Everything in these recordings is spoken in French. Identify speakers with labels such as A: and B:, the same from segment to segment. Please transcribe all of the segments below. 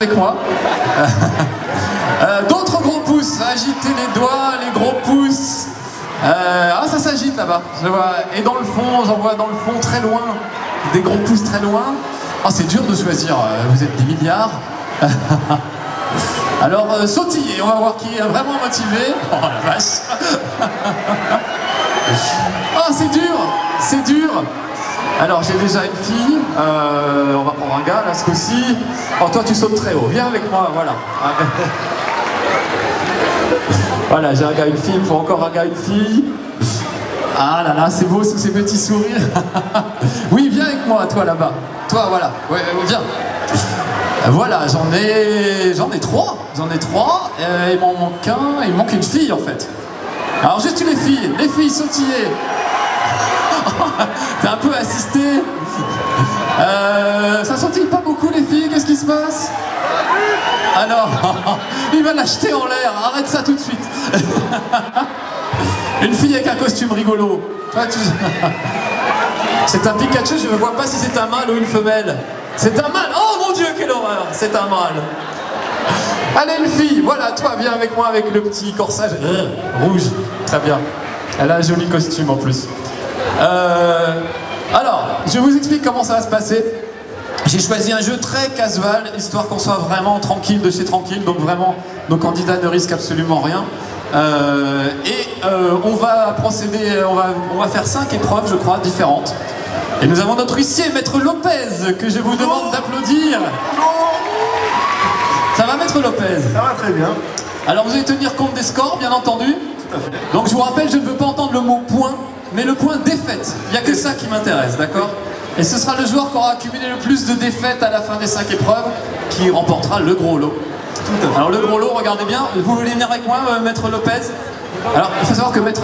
A: avec moi. D'autres gros pouces, agitez les doigts, les gros pouces. Ah, ça s'agite là-bas, je vois. Et dans le fond, j'en vois dans le fond très loin, des gros pouces très loin. Ah, c'est dur de choisir, vous êtes des milliards. Alors, sautillez, on va voir qui est vraiment motivé. Oh la vache. Ah, c'est dur, c'est dur. Alors, j'ai déjà une fille, on va prendre un gars là ce coup-ci. Oh, toi tu sautes très haut, viens avec moi, voilà. Voilà, j'ai un gars, une fille, il me faut encore un gars, une fille. Ah là là, c'est beau sous ces petits sourires. Oui, viens avec moi, toi là-bas. Toi, voilà, ouais, viens. Voilà, j'en ai trois. Il m'en manque un, il me manque une fille en fait. Alors juste les filles sautillez. T'es un peu assisté. Ça sautille pas beaucoup les filles, qu'est-ce qui se passe? Ah non, il va l'acheter en l'air, arrête ça tout de suite. Une fille avec un costume rigolo. C'est un Pikachu, je ne vois pas si c'est un mâle ou une femelle. C'est un mâle, oh mon Dieu, quelle horreur, c'est un mâle. Allez une fille, voilà, toi viens avec moi avec le petit corsage rouge, très bien. Elle a un joli costume en plus. Alors, je vous explique comment ça va se passer. J'ai choisi un jeu très casual, histoire qu'on soit vraiment tranquille de chez tranquille, donc vraiment, nos candidats ne risquent absolument rien. On va procéder, on va faire 5 épreuves, je crois, différentes. Et nous avons notre huissier, Maître Lopez, que je vous demande d'applaudir. Ça va, Maître Lopez?
B: Ça va très bien.
A: Alors, vous allez tenir compte des scores, bien entendu.
B: Tout à fait.
A: Donc, je vous rappelle, je ne veux pas entendre le mot point, mais le point défaite. Il n'y a que ça qui m'intéresse, d'accord? Et ce sera le joueur qui aura accumulé le plus de défaites à la fin des 5 épreuves qui remportera le gros lot.
B: Tout à fait.
A: Alors le gros lot, regardez bien, vous voulez venir avec moi, Maître Lopez? Alors il faut savoir que Maître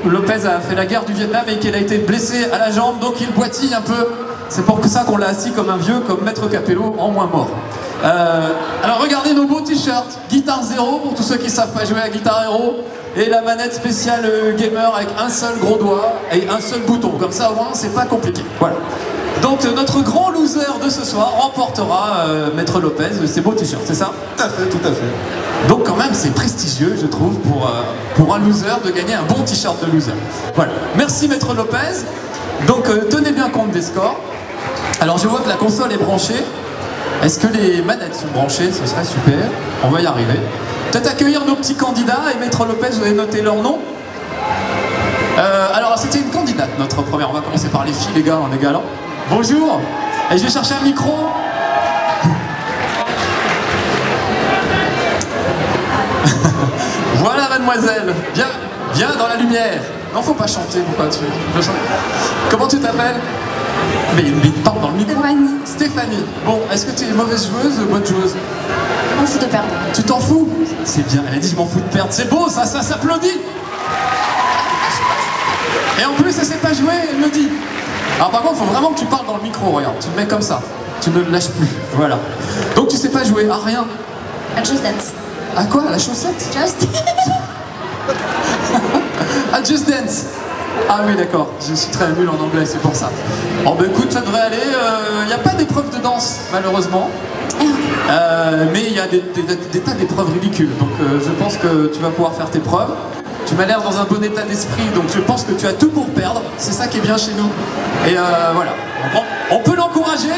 A: Lopez a fait la guerre du Vietnam et qu'il a été blessé à la jambe, donc il boitille un peu. C'est pour ça qu'on l'a assis comme un vieux, comme Maître Capello, en moins mort. Alors regardez nos beaux t-shirts, Guitare Zéro pour tous ceux qui ne savent pas jouer à Guitar Hero, et la manette spéciale gamer avec un seul gros doigt et un seul bouton, comme ça au moins c'est pas compliqué. Voilà. Donc notre grand loser de ce soir remportera Maître Lopez, ces beaux t-shirts, c'est ça?
B: Tout à fait, tout à fait.
A: Donc quand même c'est prestigieux je trouve pour un loser de gagner un bon t-shirt de loser. Voilà, merci Maître Lopez. Donc tenez bien compte des scores. Alors je vois que la console est branchée. Est-ce que les manettes sont branchées? Ce serait super, on va y arriver. Peut-être accueillir nos petits candidats et Maître Lopez, vous avez noté leur nom. Alors c'était une candidate notre première, on va commencer par les filles les gars, on est galants. Bonjour, et je vais chercher un micro. Voilà mademoiselle, viens dans la lumière. Non, faut pas chanter, pourquoi tu veux chanter? Comment tu t'appelles? Mais parle dans le micro.
C: Stéphanie.
A: Stéphanie. Bon, est-ce que tu es mauvaise joueuse ou bonne joueuse?
C: Je m'en fous de perdre.
A: Tu t'en fous? C'est bien, elle a dit je m'en fous de perdre. C'est beau, ça s'applaudit. Et en plus, elle sait pas jouer, elle me dit. Alors par contre, il faut vraiment que tu parles dans le micro, regarde. Tu le mets comme ça. Tu ne le lâches plus. Voilà. Donc tu sais pas jouer à rien.
C: À Just Dance.
A: À quoi? À la chaussette?
C: Just
A: À Just Dance. Ah oui, d'accord. Je suis très nul en anglais, c'est pour ça. Oh bah écoute, ça devrait aller. Il n'y a pas d'épreuve de danse, malheureusement. Mais il y a des tas d'épreuves ridicules. Donc je pense que tu vas pouvoir faire tes preuves. Tu m'as l'air dans un bon état d'esprit, donc je pense que tu as tout pour perdre. C'est ça qui est bien chez nous. Et voilà. On peut l'encourager.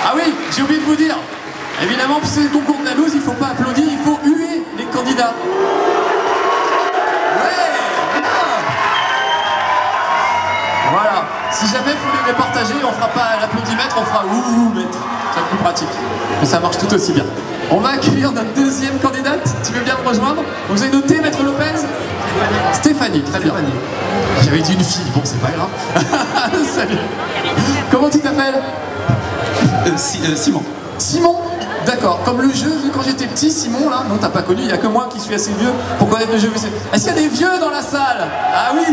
A: Ah oui, j'ai oublié de vous dire. Évidemment, pour ce concours de la loose, il ne faut pas applaudir, il faut huer les candidats. Ouais, voilà. Si jamais vous voulez les partager, on fera pas l'applaudimètre, on fera ouh mètre. C'est plus pratique. Mais ça marche tout aussi bien. On va accueillir notre deuxième candidate. Tu veux bien me rejoindre? Vous avez noté, Maître Lopez? Stéphanie, très bien. J'avais dit une fille, bon c'est pas grave. Salut. Comment tu t'appelles?
B: Simon.
A: Simon? D'accord, comme le jeu, quand j'étais petit, Simon, là, non, t'as pas connu, il n'y a que moi qui suis assez vieux pour connaître le jeu. Est-ce qu'il y a des vieux dans la salle? Ah oui.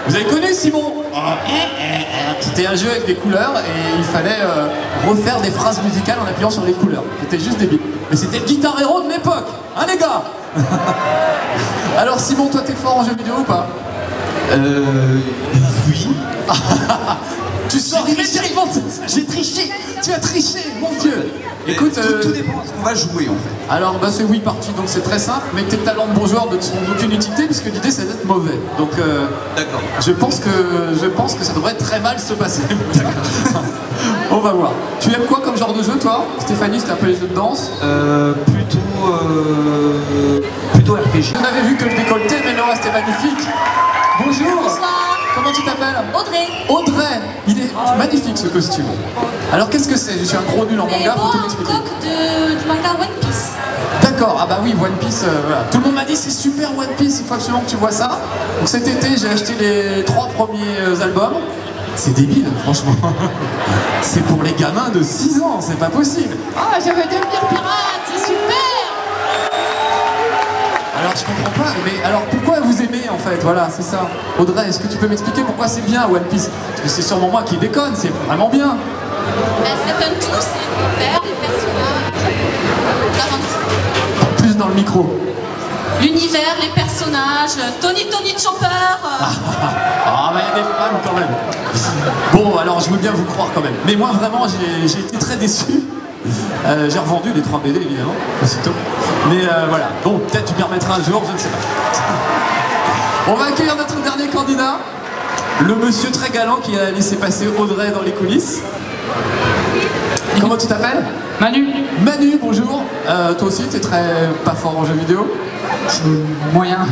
A: Vous avez connu Simon? C'était un jeu avec des couleurs et il fallait refaire des phrases musicales en appuyant sur les couleurs. C'était juste débile. Mais c'était le Guitar Hero de l'époque, hein les gars? Alors Simon, toi t'es fort en jeux vidéo ou pas?
B: Oui.
A: Tu sors
B: J'ai
A: immédiatement.
B: J'ai triché.
A: Tu as triché, mon Dieu. Écoute,
B: tout dépend de ce qu'on va jouer en fait.
A: alors bah, c'est oui parti, donc c'est très simple, mais tes talents de bon joueur ne seront d'aucune utilité puisque l'idée c'est d'être mauvais. Donc
B: D'accord.
A: je pense que ça devrait très mal se passer. On va voir. Tu aimes quoi comme genre de jeu toi? Stéphanie, c'était un peu les jeux de danse.
B: Plutôt RPG.
A: On avait vu que le décolleté, mais le reste est magnifique. Bonjour.
C: Bonsoir.
A: Comment tu t'appelles?
C: Audrey.
A: Audrey. Il est magnifique ce costume. Alors qu'est-ce que c'est? Je suis un gros nul en
C: Et
A: manga, faut
C: moi,
A: tout
C: un
A: m'expliquer.
C: coq du manga One Piece.
A: D'accord, ah bah oui, One Piece, voilà. Tout le monde m'a dit c'est super One Piece, il faut absolument que tu vois ça. Donc cet été, j'ai acheté les 3 premiers albums. C'est débile, franchement. C'est pour les gamins de 6 ans, c'est pas possible. Ah, je vais devenir pirate, c'est super! Alors je comprends pas, mais alors pourquoi vous aimez en fait? Voilà, c'est ça. Audrey, est-ce que tu peux m'expliquer pourquoi c'est bien One Piece? Parce que c'est sûrement moi qui déconne, c'est vraiment bien.
C: C'est un tout, c'est l'univers, les personnages.
A: Plus dans le micro.
C: L'univers, les personnages, Tony Chopper.
A: Ah bah il y a des fans quand même. Bon alors je veux bien vous croire quand même. Mais moi vraiment j'ai été très déçu. J'ai revendu les 3 BD évidemment, aussitôt. Mais voilà, bon peut-être tu m'y remettras un jour, je ne sais pas. On va accueillir notre dernier candidat. Le monsieur très galant qui a laissé passer Audrey dans les coulisses. Comment tu t'appelles?
D: Manu.
A: Manu, bonjour. Toi aussi t'es très pas fort en jeux vidéo?
D: Moyen.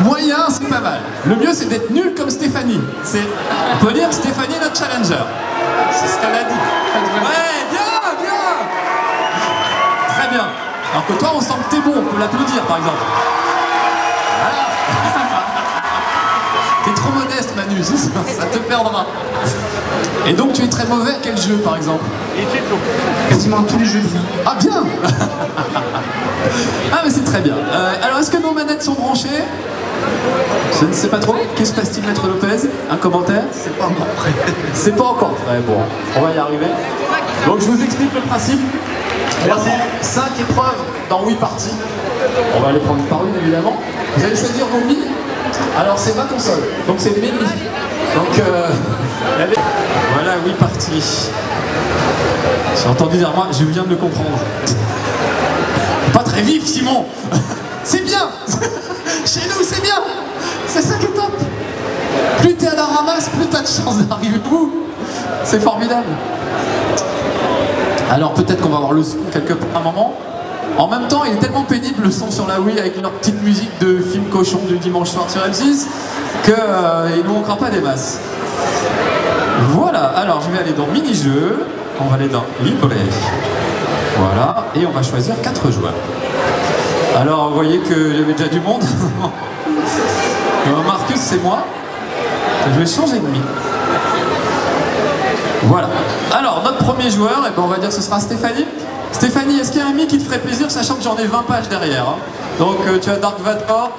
A: Moyen, c'est pas mal. Le mieux, c'est d'être nul comme Stéphanie. On peut dire Stéphanie notre challenger. C'est ce qu'elle a dit. Ouais, bien, bien. Très bien. Alors que toi, on sent que t'es bon. On peut l'applaudir, par exemple. Voilà. T'es trop modeste, Manu. Ça te perdra. Et donc, tu es très mauvais à quel jeu, par exemple?
D: Quasiment tous les jeux de vie.
A: Ah, bien. Ah mais c'est très bien. Alors est-ce que nos manettes sont branchées? Je ne sais pas trop. Qu'est-ce que se passe-t-il, Maître Lopez? Un commentaire?
B: C'est pas encore prêt.
A: C'est pas encore prêt. Bon, on va y arriver. Donc je vous explique le principe. On va prendre 5 épreuves dans 8 parties. On va les prendre une par une évidemment. Vous allez choisir vos mi. Alors c'est ma console. Donc c'est mes mi. Donc voilà 8 parties. J'ai entendu dire moi, je viens de le comprendre. Pas très vif, Simon. C'est bien. Chez nous, c'est bien. C'est ça qui est top. Plus t'es à la ramasse, plus t'as de chance d'arriver au bout. C'est formidable. Alors peut-être qu'on va avoir le son quelque part à un moment. En même temps, il est tellement pénible le son sur la Wii avec leur petite musique de film cochon du dimanche soir sur M6 qu'il ne nous manquera pas des masses. Voilà, alors je vais aller dans mini-jeu. On va aller dans libre. Voilà, et on va choisir 4 joueurs. Alors, vous voyez qu'il y avait déjà du monde. Marcus, c'est moi. Je vais changer de mi. Voilà. Alors, notre premier joueur, eh ben, on va dire que ce sera Stéphanie. Stéphanie, est-ce qu'il y a un mi qui te ferait plaisir, sachant que j'en ai 20 pages derrière hein. Donc, tu as Dark Vador.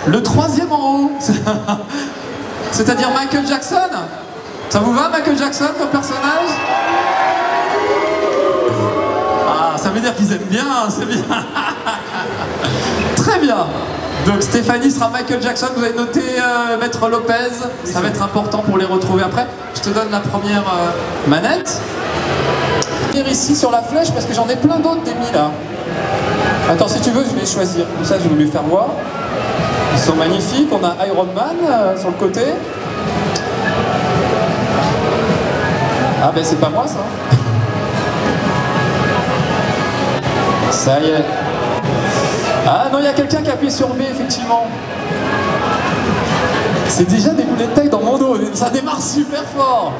A: Le 3e en haut. C'est-à-dire Michael Jackson. Ça vous va, Michael Jackson, comme personnage? Ça veut dire qu'ils aiment bien, c'est bien. Très bien. Donc Stéphanie sera Michael Jackson. Vous avez noté Maître Lopez. Ça va être important pour les retrouver après. Je te donne la première manette. Je vais venir ici sur la flèche parce que j'en ai plein d'autres des mis là. Attends, si tu veux, je vais les choisir. Comme ça, je vais lui faire voir. Ils sont magnifiques. On a Iron Man sur le côté. Ah ben c'est pas moi ça. Ça y est. Ah non, il y a quelqu'un qui a appuyé sur B, effectivement. C'est déjà des boulets de taille dans mon dos. Ça démarre super fort.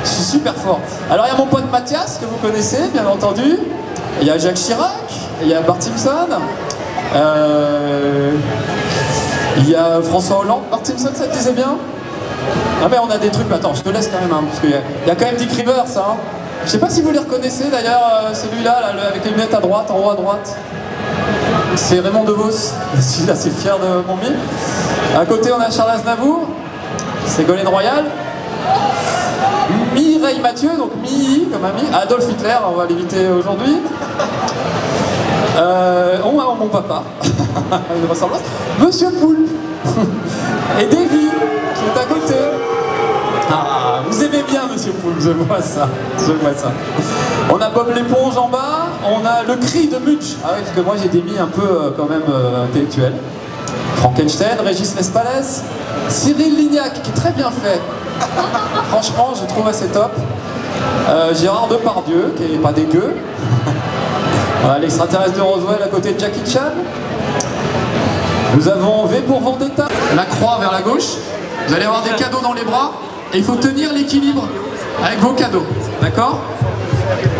A: Je suis super fort. Alors, il y a mon pote Mathias, que vous connaissez, bien entendu. Il y a Jacques Chirac. Il y a Bart Simpson. Il y a François Hollande. Bart Simpson, ça te disait bien? Ah mais on a des trucs. Attends, je te laisse quand même, hein, parce qu'il y a quand même Dick Rivers, hein. Je sais pas si vous les reconnaissez d'ailleurs, celui-là, là, avec les lunettes à droite, en haut à droite. C'est Raymond DeVos. Je suis assez fier de mon mi. À côté, on a Charles Aznavour. Ségolène Royal. Mireille Mathieu, donc Mi, comme ami. Adolf Hitler, on va l'éviter aujourd'hui. On a mon papa. Une ressemblance. Monsieur Poulpe. Et Davy, qui est à côté. Ah, vous aimez bien, monsieur Poul, je vois ça. Je vois ça. On a Bob l'éponge en bas, on a le cri de Munch. Ah oui, parce que moi j'ai des mis un peu quand même intellectuels. Frankenstein, Régis Lespalès, Cyril Lignac, qui est très bien fait. Franchement, je trouve assez top. Gérard Depardieu, qui est pas dégueu. Voilà, l'extraterrestre de Roswell à côté de Jackie Chan. Nous avons V pour Vendetta. La croix vers la gauche. Vous allez avoir des cadeaux dans les bras. Et il faut tenir l'équilibre avec vos cadeaux. D'accord?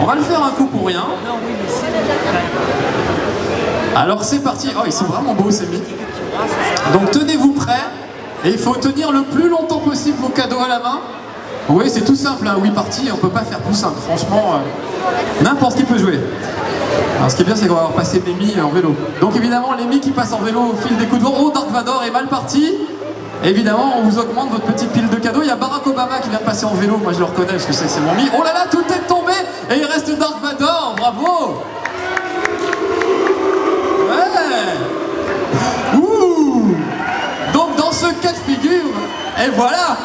A: On va le faire un coup pour rien. Alors c'est parti. Oh, ils sont vraiment beaux ces mythes. Donc tenez-vous prêts. Et il faut tenir le plus longtemps possible vos cadeaux à la main. Oui, c'est tout simple, hein. 8 parties, on peut pas faire plus simple. Franchement, n'importe qui peut jouer. Alors ce qui est bien, c'est qu'on va avoir passé Mimi en vélo. Donc évidemment, les Mimi qui passent en vélo au fil des coups de vent. Oh, Dark Vador est mal parti. Évidemment, on vous augmente votre petite pile de cadeaux. Il y a Barack Obama qui vient de passer en vélo. Moi, je le reconnais parce que c'est mon Mi. Oh là là, tout est tombé. Et il reste Dark Vador. Bravo. Ouais. Ouh. Donc dans ce cas de figure, et voilà.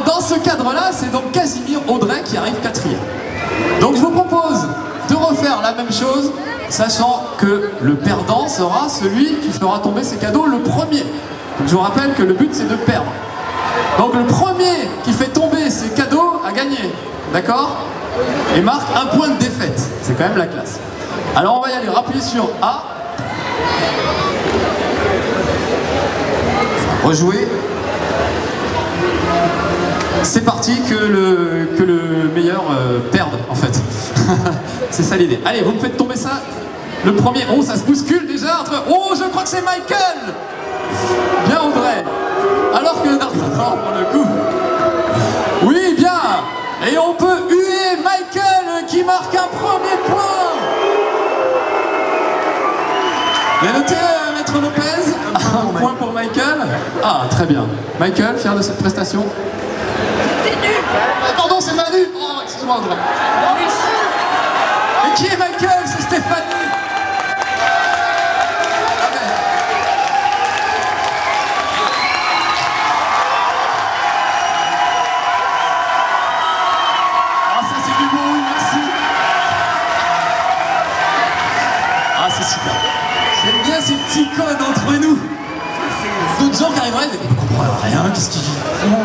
A: Dans ce cadre-là, c'est donc Casimir Audrey qui arrive 4e. Donc je vous propose de refaire la même chose, sachant que le perdant sera celui qui fera tomber ses cadeaux le premier. Donc je vous rappelle que le but c'est de perdre. Donc le premier qui fait tomber ses cadeaux a gagné, d'accord? Et marque un point de défaite. C'est quand même la classe. Alors on va y aller, rappuyez sur A. Rejouer. C'est parti, que le meilleur perde en fait. C'est ça l'idée. Allez, vous me faites tomber ça. Le premier, oh ça se bouscule déjà entre... Oh, je crois que c'est Michael. Bien Audrey. Alors que Dark Vador pour le coup. Oui, bien. Et on peut huer Michael qui marque un premier point. Bien noté, Maître Lopez. Un point pour Michael. Ah, très bien. Michael, fier de cette prestation. Pardon, c'est Manu. Oh, excuse-moi, Audrey. Et qui est Michael? C'est Stéphanie. Ah, ça c'est du beau, merci. Ah, c'est super. J'aime bien ces petits codes entre nous. D'autres gens qui arriveraient, ils ne comprennent rien, qu'est-ce qu'ils font?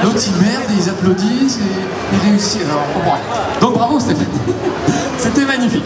A: L'autre ils merdent et ils applaudissent et ils réussissent. Alors, on comprend rien. Donc bravo Stéphanie. C'était magnifique.